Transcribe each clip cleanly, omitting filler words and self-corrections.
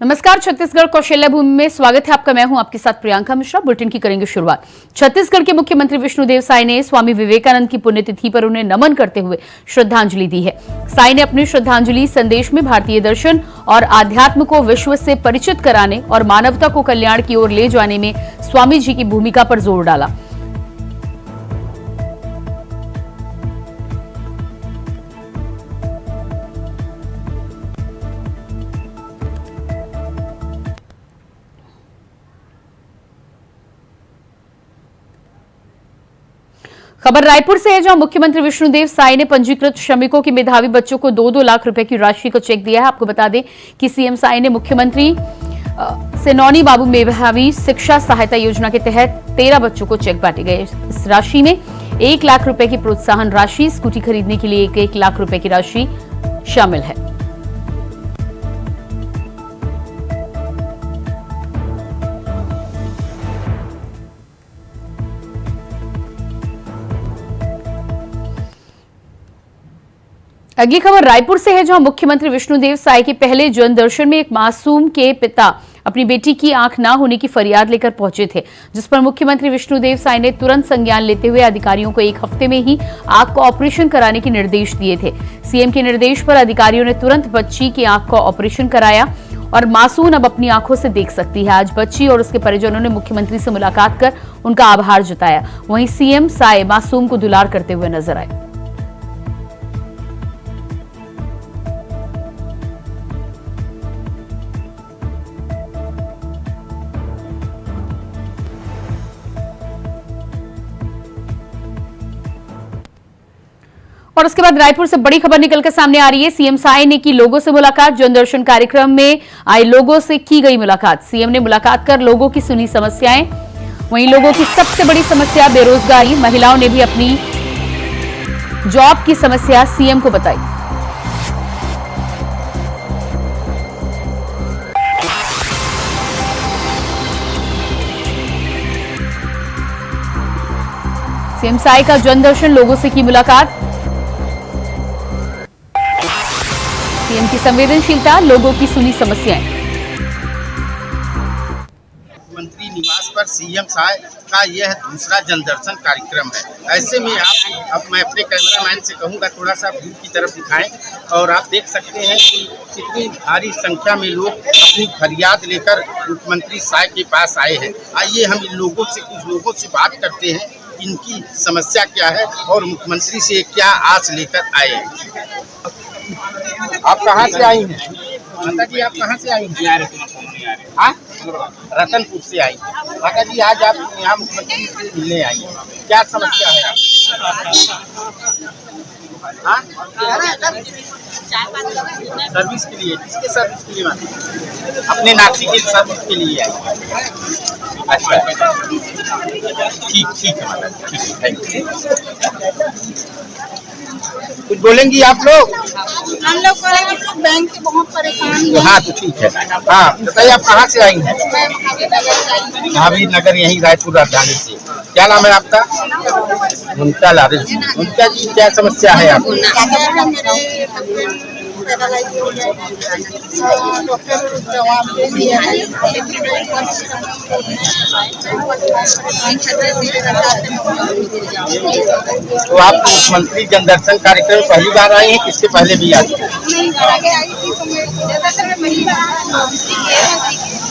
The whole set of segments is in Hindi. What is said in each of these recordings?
नमस्कार, छत्तीसगढ़ कौशल्या भूमि में स्वागत है आपका। मैं हूं आपके साथ प्रियंका मिश्रा। बुलेटिन की करेंगे शुरुआत। छत्तीसगढ़ के मुख्यमंत्री विष्णुदेव साय ने स्वामी विवेकानंद की पुण्यतिथि पर उन्हें नमन करते हुए श्रद्धांजलि दी है। साय ने अपने श्रद्धांजलि संदेश में भारतीय दर्शन और आध्यात्म को विश्व से परिचित कराने और मानवता को कल्याण की ओर ले जाने में स्वामी जी की भूमिका पर जोर डाला। खबर रायपुर से है, जहां मुख्यमंत्री विष्णुदेव साय ने पंजीकृत श्रमिकों के मेधावी बच्चों को 2-2 लाख रुपए की राशि का चेक दिया है। आपको बता दें कि सीएम साय ने मुख्यमंत्री सेनौनी बाबू मेधावी शिक्षा सहायता योजना के तहत 13 बच्चों को चेक बांटे गए। इस राशि में 1 लाख रुपए की प्रोत्साहन राशि, स्कूटी खरीदने के लिए 1 लाख रुपए की राशि शामिल है। अगली खबर रायपुर से है, जहां मुख्यमंत्री विष्णुदेव साय के पहले जन दर्शन में एक मासूम के पिता अपनी बेटी की आंख ना होने की फरियाद लेकर पहुंचे थे, जिस पर मुख्यमंत्री विष्णुदेव साय ने तुरंत संज्ञान लेते हुए अधिकारियों को 1 हफ्ते में ही आंख का ऑपरेशन कराने के निर्देश दिए थे। सीएम के निर्देश पर अधिकारियों ने तुरंत बच्ची की आंख का ऑपरेशन कराया और मासूम अब अपनी आंखों से देख सकती है। आज बच्ची और उसके परिजनों ने मुख्यमंत्री से मुलाकात कर उनका आभार जताया। वहीं सीएम साय मासूम को दुलार करते हुए नजर आए। और उसके बाद रायपुर से बड़ी खबर निकलकर सामने आ रही है। सीएम साय ने की लोगों से मुलाकात। जन दर्शन कार्यक्रम में आए लोगों से की गई मुलाकात। सीएम ने मुलाकात कर लोगों की सुनी समस्याएं। वहीं लोगों की सबसे बड़ी समस्या बेरोजगारी। महिलाओं ने भी अपनी जॉब की समस्या सीएम को बताई। सीएम साय का जन दर्शन, लोगों से की मुलाकात। सीएम की संवेदनशीलता, लोगों की सुनी समस्याएं। मुख्यमंत्री निवास पर सीएम साय का यह दूसरा जनदर्शन कार्यक्रम है। ऐसे में अब मैं अपने कैमरामैन से कहूंगा थोड़ा सा दूर की तरफ दिखाएं और आप देख सकते हैं कि कितनी भारी संख्या में लोग अपनी फरियाद लेकर मुख्यमंत्री साय के पास आए हैं। आइए हम इन लोगों से, कुछ लोगों से बात करते हैं, इनकी समस्या क्या है और मुख्यमंत्री से क्या आस लेकर आए हैं। आप कहाँ से आई हैं? माता जी, आप कहाँ से आई हैं? हाँ, रतनपुर से आई। माता जी, आज आप यहाँ मुख्यमंत्री से मिलने आई हैं, क्या समस्या है आप? सर्विस के लिए? किसके सर्विस के लिए माता? अपने नाती के सर्विस के लिए आई। अच्छा, ठीक है माता जी, ठीक है, थैंक यू। कुछ बोलेंगी आप लोग? हम लोग बैंक से बहुत परेशान हैं। हाँ, तो ठीक है। हाँ, बताइए आप कहाँ से आई हैं? महावीर नगर, यही रायपुर राजधानी से। क्या नाम है आपका? मुमता लाल। मुमता जी, क्या समस्या है आपको? डॉक्टर जवाब दे दिया है। तो आप मुख्यमंत्री जनदर्शन कार्यक्रम पहली बार आए हैं, किससे पहले भी आए?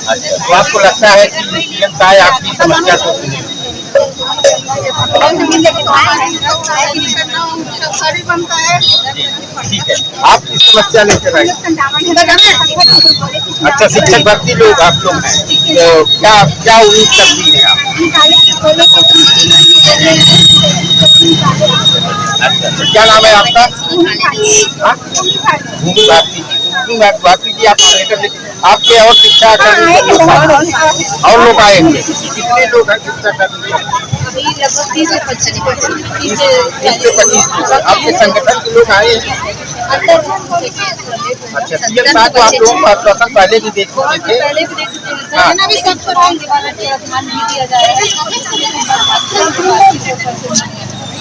अच्छा, तो आपको लगता है कि सीएम साय आपकी समस्या को सुनेंगे? ठीक है, आप किस समस्या लेकर आए? अच्छा, शिक्षक भर्ती लोग आप लोग हैं, तो क्या उम्मीद करती हैं आप? अच्छा, क्या नाम है आपका? भूमि भारती जी, आपका लेकर आपके और शिक्षा और लोग आएंगे। कितने लोग हैं शिक्षा करने? 30 से 25 आपके संगठन के लोग आए हैं। अच्छा, सीएम साहब तो आप लोगों को आश्वासन पहले भी दे चुके थे। हाँ,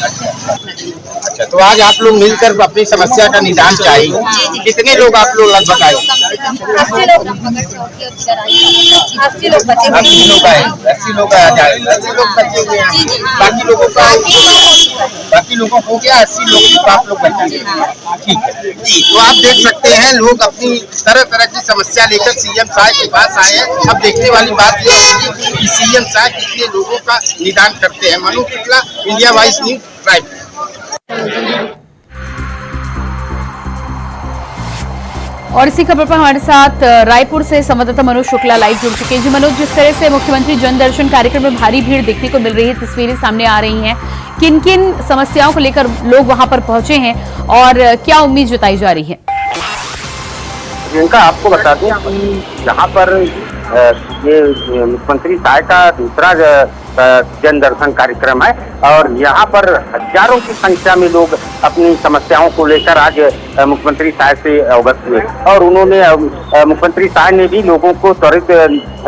अच्छा, तो आज आप लोग मिलकर अपनी समस्या का निदान चाहेंगे। कितने लोग आप लोग लगभग आए? 80 लोग लगभग 80 लोग बचे 80 लोग आए, 80 लोग आ जाए, 80 लोग बचे हुए हैं। बाकी लोगों का बाकी लोगों को क्या 80 लोग आप लोग बचे। ठीक है जी, तो आप देख सकते हैं लोग अपनी तरह तरह की समस्या लेकर सीएम साहब के पास आए हैं। अब देखने वाली बात यह है कि सीएम साहब कितने लोगों का निदान करते हैं। Manu Shukla, India voice news, Raipur. और इसी खबर पर हमारे साथ रायपुर से संवाददाता मनोज शुक्ला लाइव जुड़ चुके हैं। जी मनोज, जिस तरह से मुख्यमंत्री जन दर्शन कार्यक्रम में भारी भीड़ देखने को मिल रही है, तस्वीरें सामने आ रही हैं, किन किन समस्याओं को लेकर लोग वहां पर पहुंचे हैं और क्या उम्मीद जताई जा रही है? जिनका आपको बता दूं कि यहाँ पर ये मुख्यमंत्री साहब का दूसरा जन दर्शन कार्यक्रम है और यहाँ पर हजारों की संख्या में लोग अपनी समस्याओं को लेकर आज मुख्यमंत्री साहब से अवगत हुए और उन्होंने मुख्यमंत्री साहब ने भी लोगों को त्वरित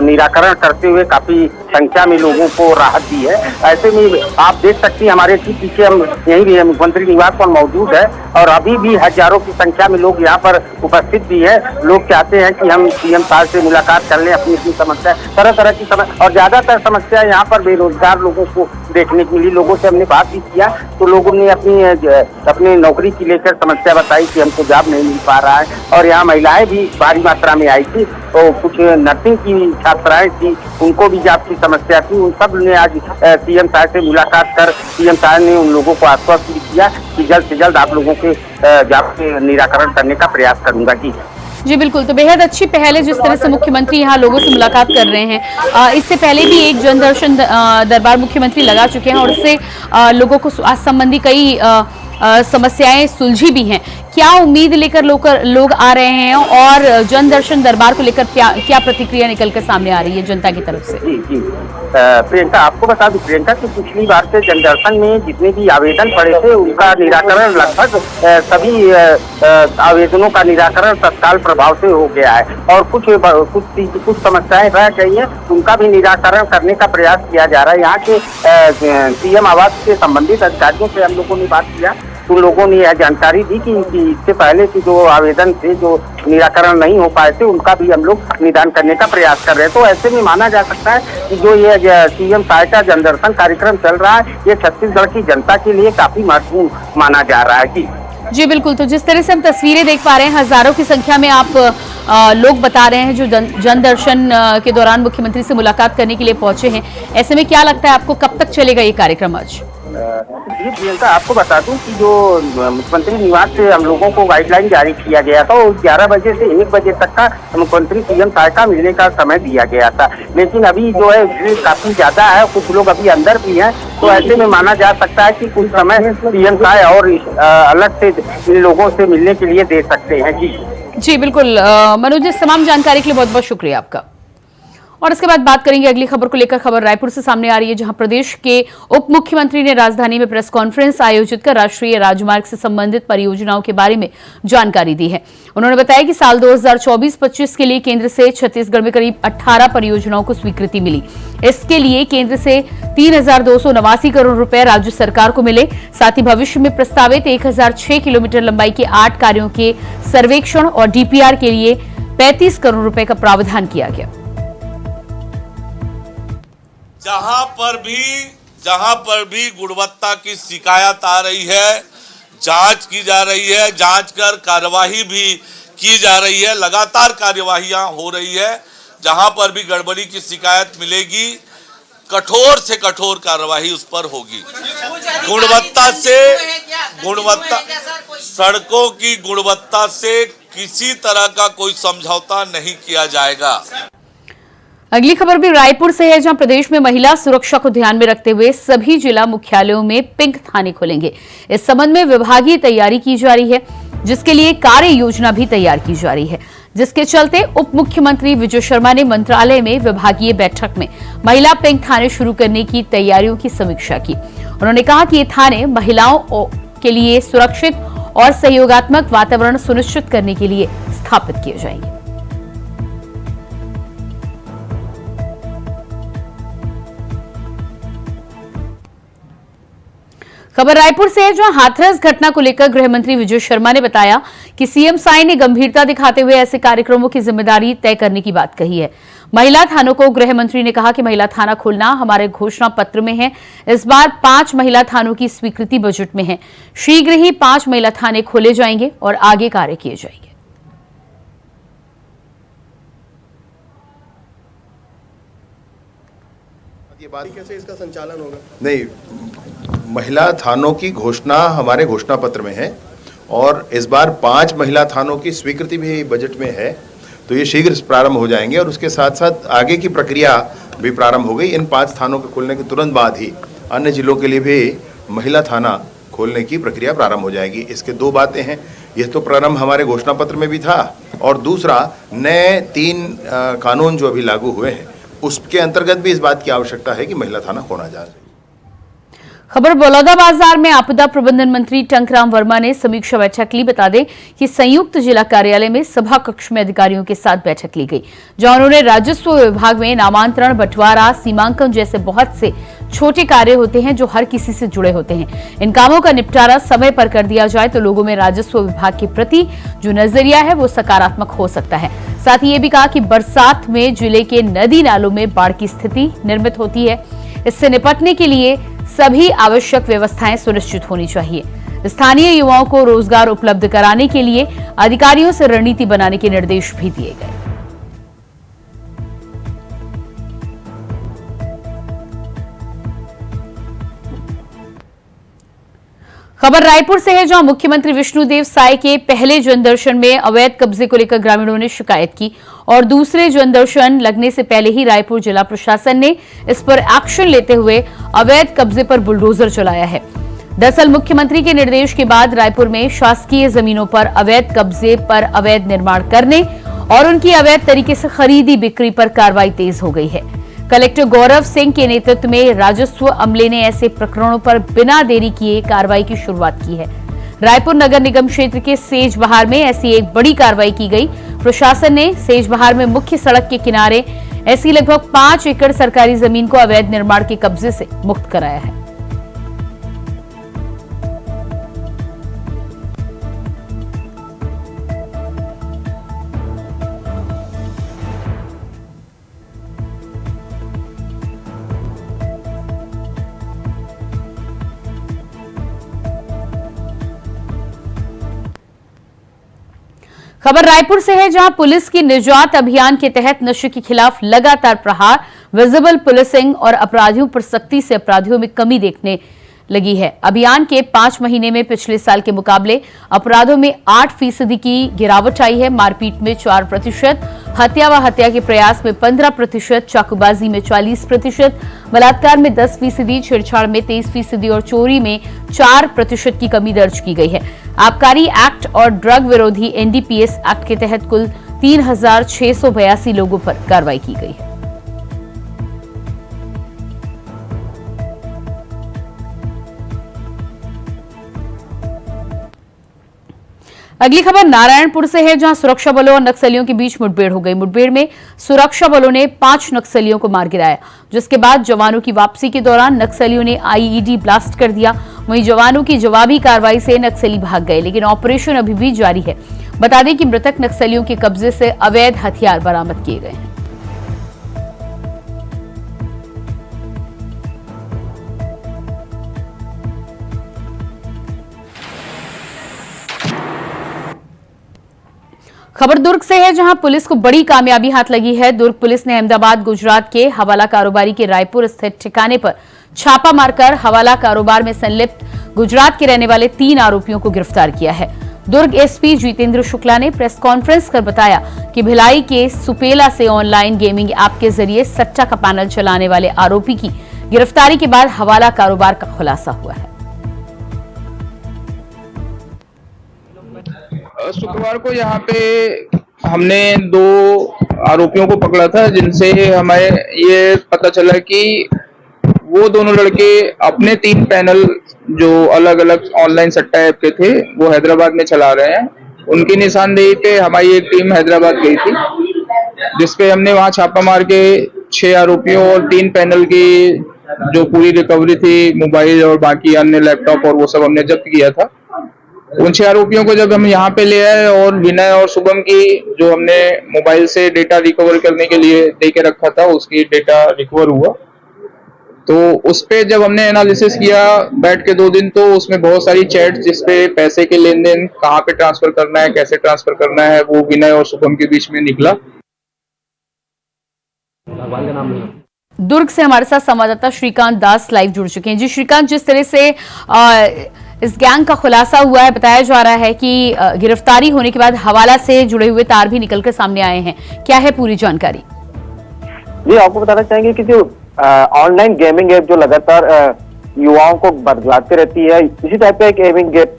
निराकरण करते हुए काफी संख्या में लोगों को राहत दी है। ऐसे में आप देख सकते हैं हमारे ठीक पीछे हम यहीं भी मुख्यमंत्री निवास पर मौजूद है और अभी भी हजारों की संख्या में लोग यहाँ पर उपस्थित भी है। लोग चाहते हैं कि हम सीएम साहब से मुलाकात कर लें, अपनी अपनी समस्या, तरह तरह की समस्या और ज्यादातर समस्या यहाँ पर बेरोजगार लोगों को देखने को मिली। लोगों से हमने बात भी किया तो लोगों ने अपनी नौकरी की लेकर समस्या बताई कि हमको जॉब नहीं मिल पा रहा है और यहाँ महिलाएं भी भारी मात्रा में आई थी और कुछ नर्सिंग की छात्राएं थी, उनको भी जॉब की समस्या थी। उन सब ने आज सीएम साहब से मुलाकात कर सीएम साहब ने उन लोगों को आश्वस्त किया कि जल्द से जल्द आप लोगों के जॉब के निराकरण करने का प्रयास करूंगा। जी बिल्कुल, तो बेहद अच्छी पहल है जिस तरह से मुख्यमंत्री यहाँ लोगों से मुलाकात कर रहे हैं। इससे पहले भी एक जन दर्शन दरबार मुख्यमंत्री लगा चुके हैं और उससे लोगों को स्वास्थ्य संबंधी कई समस्याएं सुलझी भी हैं। क्या उम्मीद लेकर लोग आ रहे हैं और जन दर्शन दरबार को लेकर क्या प्रतिक्रिया निकलकर सामने आ रही है जनता की तरफ से? जी प्रियंका, आपको बता दूं प्रियंका कि पिछली बार से जन दर्शन में जितने भी आवेदन पड़े थे उनका निराकरण लगभग सभी आवेदनों का निराकरण तत्काल प्रभाव से हो गया है और कुछ समस्याएं रह गई हैं, उनका भी निराकरण करने का प्रयास किया जा रहा है। यहाँ के सीएम आवास से संबंधित अधिकारियों से हम लोगों ने बात किया, उन लोगों ने यह जानकारी दी कि इससे पहले के जो आवेदन थे जो निराकरण नहीं हो पाए थे उनका भी हम लोग निदान करने का प्रयास कर रहे हैं। तो ऐसे में माना जा सकता है कि जो ये सीएम साहब का जन दर्शन कार्यक्रम चल रहा है ये छत्तीसगढ़ की जनता के लिए काफी महत्वपूर्ण माना जा रहा है। जी बिल्कुल, तो जिस तरह से हम तस्वीरें देख पा रहे हैं, हजारों की संख्या में आप लोग बता रहे हैं जो जन दर्शन के दौरान मुख्यमंत्री से मुलाकात करने के लिए पहुंचे हैं। ऐसे में क्या लगता है आपको कब तक चलेगा ये कार्यक्रम? आज जी प्रियंका, आपको बता दूं कि जो मुख्यमंत्री निवास से हम लोगों को गाइडलाइन जारी किया गया था और 11 बजे से 1 बजे तक का मुख्यमंत्री सीएम साहब का मिलने का समय दिया गया था, लेकिन अभी जो है भीड़ काफी ज्यादा है, कुछ लोग अभी अंदर भी हैं, तो ऐसे में माना जा सकता है कि कुछ समय सीएम साहब और अलग से इन लोगों से मिलने के लिए दे सकते हैं। जी बिल्कुल मनोज, इस तमाम जानकारी के लिए बहुत बहुत शुक्रिया आपका। और इसके बाद बात करेंगे अगली खबर को लेकर। खबर रायपुर से सामने आ रही है जहां प्रदेश के उप मुख्यमंत्री ने राजधानी में प्रेस कॉन्फ्रेंस आयोजित कर राष्ट्रीय राजमार्ग से संबंधित परियोजनाओं के बारे में जानकारी दी है। उन्होंने बताया कि साल 2024-25 के लिए केंद्र से छत्तीसगढ़ में करीब 18 परियोजनाओं को स्वीकृति मिली। इसके लिए केंद्र से 3,289 करोड़ रुपए राज्य सरकार को मिले। साथ ही भविष्य में प्रस्तावित 1,006 किलोमीटर लंबाई के 8 कार्यों के सर्वेक्षण और डीपीआर के लिए 35 करोड़ रुपए का प्रावधान किया गया। जहां पर भी गुणवत्ता की शिकायत आ रही है, जांच की जा रही है, जांच कर कार्यवाही भी की जा रही है, लगातार कार्यवाहियां हो रही है। जहां पर भी गड़बड़ी की शिकायत मिलेगी कठोर से कठोर कार्यवाही उस पर होगी। सड़कों की गुणवत्ता से किसी तरह का कोई समझौता नहीं किया जाएगा। अगली खबर भी रायपुर से है जहां प्रदेश में महिला सुरक्षा को ध्यान में रखते हुए सभी जिला मुख्यालयों में पिंक थाने खोलेंगे। इस संबंध में विभागीय तैयारी की जा रही है, जिसके लिए कार्य योजना भी तैयार की जा रही है, जिसके चलते उप मुख्यमंत्री विजय शर्मा ने मंत्रालय में विभागीय बैठक में महिला पिंक थाने शुरू करने की तैयारियों की समीक्षा की। उन्होंने कहा कि ये थाने महिलाओं के लिए सुरक्षित और सहयोगात्मक वातावरण सुनिश्चित करने के लिए स्थापित किए जाएंगे। खबर रायपुर से है, जहां हाथरस घटना को लेकर गृह मंत्री विजय शर्मा ने बताया कि सीएम साई ने गंभीरता दिखाते हुए ऐसे कार्यक्रमों की जिम्मेदारी तय करने की बात कही है। महिला थानों को गृह मंत्री ने कहा कि महिला थाना खोलना हमारे घोषणा पत्र में है। इस बार 5 महिला थानों की स्वीकृति बजट में है। शीघ्र ही 5 महिला थाने खोले जाएंगे और आगे कार्य किए जाएंगे। ये बात कैसे इसका संचालन होगा? नहीं, महिला थानों की घोषणा हमारे घोषणा पत्र में है और इस बार 5 महिला थानों की स्वीकृति भी बजट में है, तो ये शीघ्र प्रारंभ हो जाएंगे और उसके साथ साथ आगे की प्रक्रिया भी प्रारंभ हो गई। इन 5 थानों के खुलने के तुरंत बाद ही अन्य जिलों के लिए भी महिला थाना खोलने की प्रक्रिया प्रारंभ हो जाएगी। इसके 2 बातें हैं, यह तो प्रारंभ हमारे घोषणा पत्र में भी था और दूसरा नए 3 कानून जो अभी लागू हुए हैं उसके अंतर्गत भी इस बात की आवश्यकता है कि महिला थाना खोला जाए। खबर बलौदाबाजार में आपदा प्रबंधन मंत्री टंकराम वर्मा ने समीक्षा बैठक ली। बता दें कि संयुक्त जिला कार्यालय में सभा कक्ष में अधिकारियों के साथ बैठक ली गई, जहां उन्होंने राजस्व विभाग में नामांतरण, बंटवारा, सीमांकन जैसे बहुत से छोटे कार्य होते हैं जो हर किसी से जुड़े होते हैं। इन कामों का निपटारा समय पर कर दिया जाए तो लोगों में राजस्व विभाग के प्रति जो नजरिया है वो सकारात्मक हो सकता है। साथ ही ये भी कहा कि बरसात में जिले के नदी नालों में बाढ़ की स्थिति निर्मित होती है। इससे निपटने के लिए सभी आवश्यक व्यवस्थाएं सुनिश्चित होनी चाहिए। स्थानीय युवाओं को रोजगार उपलब्ध कराने के लिए अधिकारियों से रणनीति बनाने के निर्देश भी दिए गए। खबर रायपुर से है, जहां मुख्यमंत्री विष्णुदेव साय के पहले जनदर्शन में अवैध कब्जे को लेकर ग्रामीणों ने शिकायत की और दूसरे जनदर्शन लगने से पहले ही रायपुर जिला प्रशासन ने इस पर एक्शन लेते हुए अवैध कब्जे पर बुलडोजर चलाया है। दरअसल मुख्यमंत्री के निर्देश के बाद रायपुर में शासकीय जमीनों पर अवैध कब्जे पर अवैध निर्माण करने और उनकी अवैध तरीके से खरीदी बिक्री पर कार्रवाई तेज हो गई है। कलेक्टर गौरव सिंह के नेतृत्व में राजस्व अमले ने ऐसे प्रकरणों पर बिना देरी किए कार्रवाई की शुरुआत की है। रायपुर नगर निगम क्षेत्र के सेजबहार में ऐसी एक बड़ी कार्रवाई की गई। प्रशासन ने सेजबहार में मुख्य सड़क के किनारे ऐसी लगभग 5 एकड़ सरकारी जमीन को अवैध निर्माण के कब्जे से मुक्त कराया है। खबर रायपुर से है, जहां पुलिस की निजात अभियान के तहत नशे के खिलाफ लगातार प्रहार, विजिबल पुलिसिंग और अपराधियों पर सख्ती से अपराधियों में कमी देखने लगी है। अभियान के 5 महीने में पिछले साल के मुकाबले अपराधों में 8% की गिरावट आई है। मारपीट में 4%, हत्या व हत्या के प्रयास में 15%, चाकूबाजी में 40%, बलात्कार में 10%, छेड़छाड़ में 23% और चोरी में 4% की कमी दर्ज की गई है। आबकारी एक्ट और ड्रग विरोधी NDPS एक्ट के तहत कुल 3682 लोगों पर कार्रवाई की गई है। अगली खबर नारायणपुर से है, जहां सुरक्षा बलों और नक्सलियों के बीच मुठभेड़ हो गई। मुठभेड़ में सुरक्षा बलों ने 5 नक्सलियों को मार गिराया, जिसके बाद जवानों की वापसी के दौरान नक्सलियों ने IED ब्लास्ट कर दिया। वहीं जवानों की जवाबी कार्रवाई से नक्सली भाग गए, लेकिन ऑपरेशन अभी भी जारी है। बता दें कि मृतक नक्सलियों के कब्जे से अवैध हथियार बरामद किए गए हैं। खबर दुर्ग से है, जहां पुलिस को बड़ी कामयाबी हाथ लगी है। दुर्ग पुलिस ने अहमदाबाद गुजरात के हवाला कारोबारी के रायपुर स्थित ठिकाने पर छापा मारकर हवाला कारोबार में संलिप्त गुजरात के रहने वाले 3 आरोपियों को गिरफ्तार किया है। दुर्ग SP जितेंद्र शुक्ला ने प्रेस कॉन्फ्रेंस कर बताया कि भिलाई के सुपेला से ऑनलाइन गेमिंग ऐप के जरिए सट्टा का पैनल चलाने वाले आरोपी की गिरफ्तारी के बाद हवाला कारोबार का खुलासा हुआ है। शुक्रवार को यहाँ पे हमने 2 आरोपियों को पकड़ा था, जिनसे हमें ये पता चला कि वो दोनों लड़के अपने 3 पैनल जो अलग अलग ऑनलाइन सट्टा ऐप के थे वो हैदराबाद में चला रहे हैं। उनकी निशानदेही पे हमारी एक टीम हैदराबाद गई थी, जिसपे हमने वहां छापा मार के 6 आरोपियों और 3 पैनल की जो पूरी रिकवरी थी, मोबाइल और बाकी अन्य लैपटॉप और वो सब हमने जब्त किया था। उन 6 आरोपियों को जब हम यहाँ पे ले आए और विनय और शुभम की जो हमने मोबाइल से डेटा रिकवर करने के लिए दे के रखा था, उसकी डेटा रिकवर हुआ। तो उस पे जब हमने एनालिसिस किया बैठ के 2 दिन, तो उसमें बहुत सारी चैट जिसपे पैसे के लेन देन कहाँ पे ट्रांसफर करना है, कैसे ट्रांसफर करना है, वो विनय और शुभम के बीच में निकला। दुर्ग से हमारे साथ संवाददाता श्रीकांत दास लाइव जुड़ चुके हैं। जी श्रीकांत, जिस तरह से इस गैंग का खुलासा हुआ है, बताया जा रहा है कि गिरफ्तारी होने के बाद हवाला से जुड़े हुए तार भी निकलकर सामने आए हैं, क्या है पूरी जानकारी? जी, आपको बताना चाहेंगे कि जो ऑनलाइन गेमिंग ऐप जो लगातार युवाओं को बदलाती रहती है, इसी टाइप का एक गेमिंग ऐप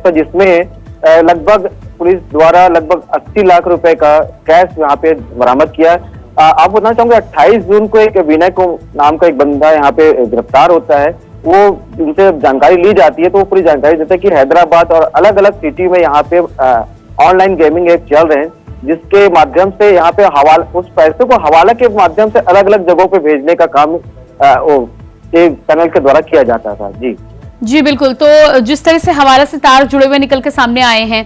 था जिसमें लगभग पुलिस द्वारा लगभग 80 लाख रुपए का कैश यहाँ पे बरामद किया। आप बताना चाहूंगा 28 जून को एक विनय को नाम का एक बंदा यहाँ पे गिरफ्तार होता है। वो उनसे जानकारी ली जाती है तो वो पूरी जानकारी देते हैं कि हैदराबाद और अलग अलग सिटी में यहाँ पे ऑनलाइन गेमिंग ऐप चल रहे हैं, जिसके माध्यम से यहाँ पे हवाला, उस पैसे को हवाला के माध्यम से अलग अलग जगहों पे भेजने का काम एक पैनल के द्वारा किया जाता था। जी बिल्कुल। तो जिस तरह से हवाला से तार जुड़े हुए निकल के सामने आए हैं,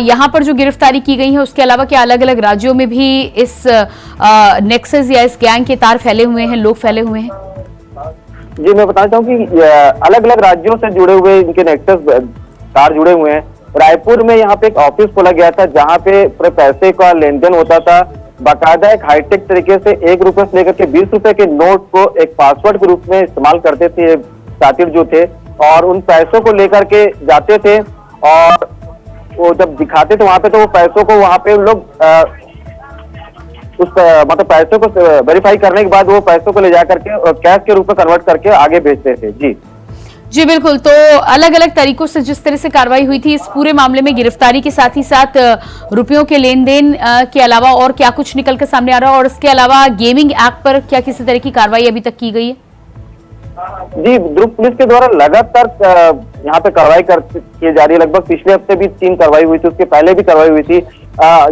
यहाँ पर जो गिरफ्तारी की गई है उसके अलावा क्या अलग अलग राज्यों में भी इस नेक्सस या इस गैंग के तार फैले हुए हैं, लोग फैले हुए हैं? जी, मैं बताना चाहूँ कि अलग अलग राज्यों से जुड़े हुए इनके नेक्सस तार जुड़े हुए हैं। रायपुर में यहाँ पे एक ऑफिस खोला गया था जहाँ पे पूरे पैसे का लेन देन होता था। बाकायदा एक हाईटेक तरीके से 1 रुपए से लेकर के 20 रुपए के नोट को एक पासवर्ड के रूप में इस्तेमाल करते थे साथी जो थे, और उन पैसों को लेकर के जाते थे और वो जब दिखाते थे वहां पे, तो वो पैसों को वहां पे लोग उस मतलब पैसों को वेरीफाई करने के बाद वो पैसों को ले जा करके कैश के रूप में कन्वर्ट करके आगे भेजते थे। जी बिल्कुल। तो अलग अलग तरीकों से जिस तरह से कार्रवाई हुई थी, इस पूरे मामले में गिरफ्तारी के साथ ही साथ रुपयों के लेन देन के अलावा और क्या कुछ निकल कर सामने आ रहा है, और इसके अलावा गेमिंग ऐप पर क्या किसी तरह की कार्रवाई अभी तक की गई है? जी, दुर्ग पुलिस के द्वारा लगातार यहाँ पे कार्रवाई की जा रही है। लगभग पिछले हफ्ते भी 3 कार्रवाई हुई थी, उसके पहले भी कार्रवाई हुई थी।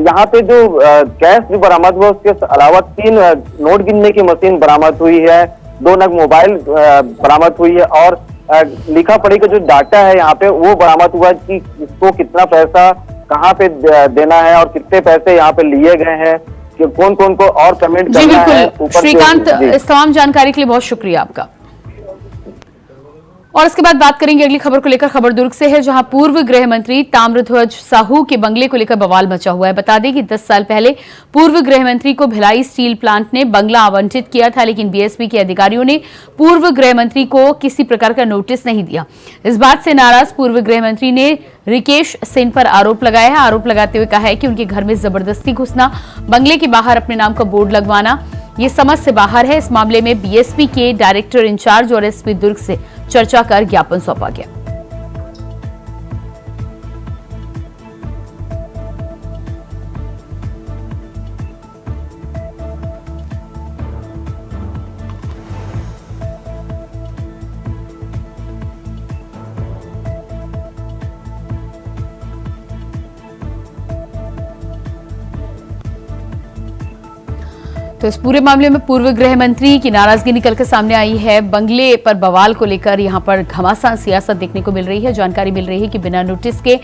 यहाँ पे जो कैश जो बरामद हुआ, उसके अलावा 3 नोट गिनने की मशीन बरामद हुई है, 2 नग मोबाइल बरामद हुई है, और लिखा पढ़ी का जो डाटा है यहाँ पे वो बरामद हुआ कि इसको कितना पैसा कहाँ पे देना है और कितने पैसे यहाँ पे लिए गए हैं, कि कौन कौन को और पेमेंट करना है। श्रीकांत, इस तमाम जानकारी के लिए बहुत शुक्रिया आपका। और इसके बाद बात करेंगे अगली खबर को लेकर। खबर दुर्ग से है, जहां पूर्व गृह मंत्री ताम्रध्वज साहू के बंगले को लेकर बवाल मचा हुआ है। बता दें कि 10 साल पहले पूर्व गृह मंत्री को भिलाई स्टील प्लांट ने बंगला आवंटित किया था, लेकिन बीएसपी के अधिकारियों ने पूर्व गृह मंत्री को किसी प्रकार का नोटिस नहीं दिया। इस बात से नाराज पूर्व गृह मंत्री ने रिकेश सेन पर आरोप लगाया है। आरोप लगाते हुए कहा है कि उनके घर में जबरदस्ती घुसना, बंगले के बाहर अपने नाम का बोर्ड लगवाना, ये समझ से बाहर है। इस मामले में बीएसपी के डायरेक्टर इंचार्ज और एसपी दुर्ग से चर्चा कर ज्ञापन सौंपा गया। तो इस पूरे मामले में पूर्व गृह मंत्री की नाराजगी निकलकर सामने आई है। बंगले पर बवाल को लेकर यहां पर घमासान सियासत देखने को मिल रही है। जानकारी मिल रही है कि बिना नोटिस के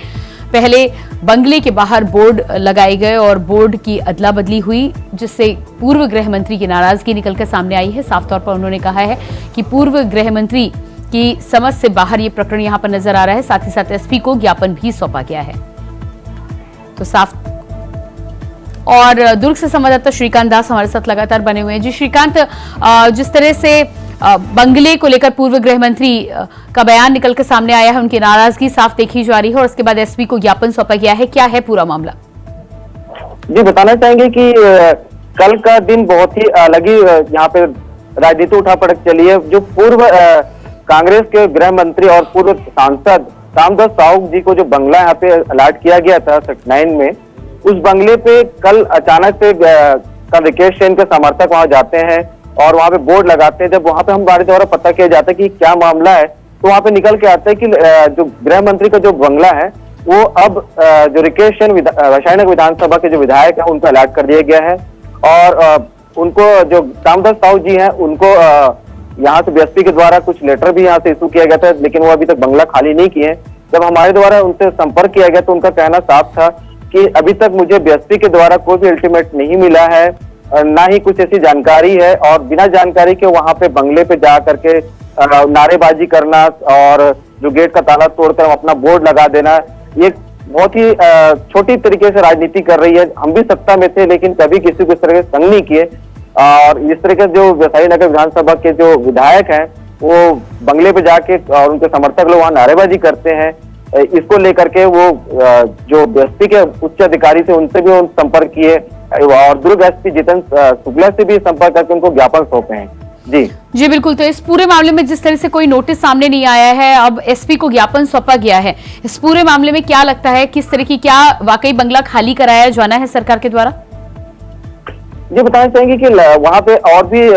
पहले बंगले के बाहर बोर्ड लगाए गए और बोर्ड की अदला बदली हुई, जिससे पूर्व गृह मंत्री की नाराजगी निकलकर सामने आई है। साफ तौर पर उन्होंने कहा है कि पूर्व गृह मंत्री की समझ से बाहर ये प्रकरण यहां पर नजर आ रहा है। साथ ही साथ एसपी को ज्ञापन भी सौंपा गया है। तो साफ और दुर्ग से संवाददाता श्रीकांत दास हमारे साथ लगातार बने हुए हैं। जी श्रीकांत, जिस तरह से बंगले को लेकर पूर्व गृह मंत्री का बयान निकल के सामने आया है, उनकी नाराजगी साफ देखी जा रही है और उसके बाद एसपी को ज्ञापन सौंपा गया है, क्या है पूरा मामला? जी, बताना चाहेंगे कि कल का दिन बहुत ही अलग ही यहाँ पे राजनीति उठापटक चली है। जो पूर्व कांग्रेस के गृह मंत्री और पूर्व सांसद ताम्रध्वज साहू जी को जो बंगला यहाँ पे अलॉट किया गया था सेक्टर 9 में, उस बंगले पे कल अचानक से रिकेश सेन के समर्थक वहां जाते हैं और वहां पे बोर्ड लगाते हैं। जब वहां पे हम हमारे द्वारा पता किया जाता है कि क्या मामला है, तो वहां पे निकल के आता है कि जो गृह मंत्री का जो बंगला है वो अब जो रिकेश सेन रासायनिक विधानसभा के जो विधायक है उनको अलॉट कर दिया गया है। और उनको जो रामदास साहू जी हैं उनको यहाँ से बीएसपी के द्वारा कुछ लेटर भी यहाँ से इशू किया गया था, लेकिन वो अभी तक बंगला खाली नहीं किए। जब हमारे द्वारा उनसे संपर्क किया गया तो उनका कहना साफ था कि अभी तक मुझे बीएसपी के द्वारा कोई भी अल्टीमेट नहीं मिला है, ना ही कुछ ऐसी जानकारी है, और बिना जानकारी के वहां पे बंगले पे जा करके नारेबाजी करना और जो गेट का ताला तोड़कर अपना बोर्ड लगा देना, ये बहुत ही छोटी तरीके से राजनीति कर रही है। हम भी सत्ता में थे लेकिन कभी किसी को इस तरह के संग नहीं किए, और इस तरह के जो वैशाली नगर विधानसभा के जो विधायक हैं वो बंगले पे जाके और उनके समर्थक लोग वहां नारेबाजी करते हैं। इसको लेकर के वो जो एसपी के उच्च अधिकारी थे उनसे भी संपर्क किए और दुर्ग एसपी जितेंद्र शुक्ला से भी संपर्क करके उनको ज्ञापन सौंपे हैं। जी बिल्कुल। तो इस पूरे मामले में जिस तरह से कोई नोटिस सामने नहीं आया है, अब एसपी को ज्ञापन सौंपा गया है, इस पूरे मामले में क्या लगता है, किस तरह की, क्या वाकई बंगला खाली कराया जाना है सरकार के द्वारा? ये बताना चाहेंगे कि वहाँ पे और भी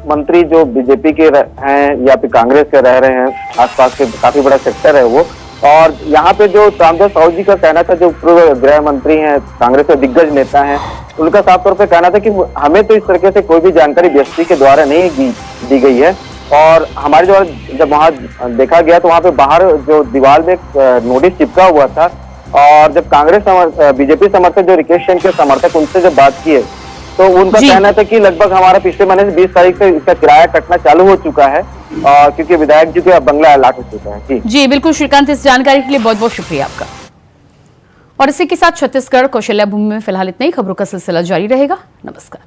मंत्री जो बीजेपी के हैं या फिर कांग्रेस के रह रहे हैं, आसपास के काफी बड़ा सेक्टर है वो, और यहाँ पे जो रामदास साहू जी का कहना था, जो पूर्व गृह मंत्री हैं, कांग्रेस के दिग्गज नेता हैं, उनका साफ तौर पे कहना था कि हमें तो इस तरीके से कोई भी जानकारी बीएसपी के द्वारा नहीं दी गई है, और हमारे द्वारा जब वहाँ देखा गया तो वहाँ पे बाहर जो दीवार में नोटिस चिपका हुआ था, और जब कांग्रेस बीजेपी समर्थक जो रिकेश सेन के समर्थक उनसे जब बात किए तो उनका कहना था कि लगभग हमारा पिछले महीने से 20 तारीख से इसका किराया कटना चालू हो चुका है, क्योंकि विधायक जी का बंगला अलाट हो चुका है। जी बिल्कुल श्रीकांत, इस जानकारी के लिए बहुत बहुत शुक्रिया आपका। और इसी के साथ छत्तीसगढ़ कौशल्या भूमि में फिलहाल इतना ही। खबरों का सिलसिला जारी रहेगा। नमस्कार।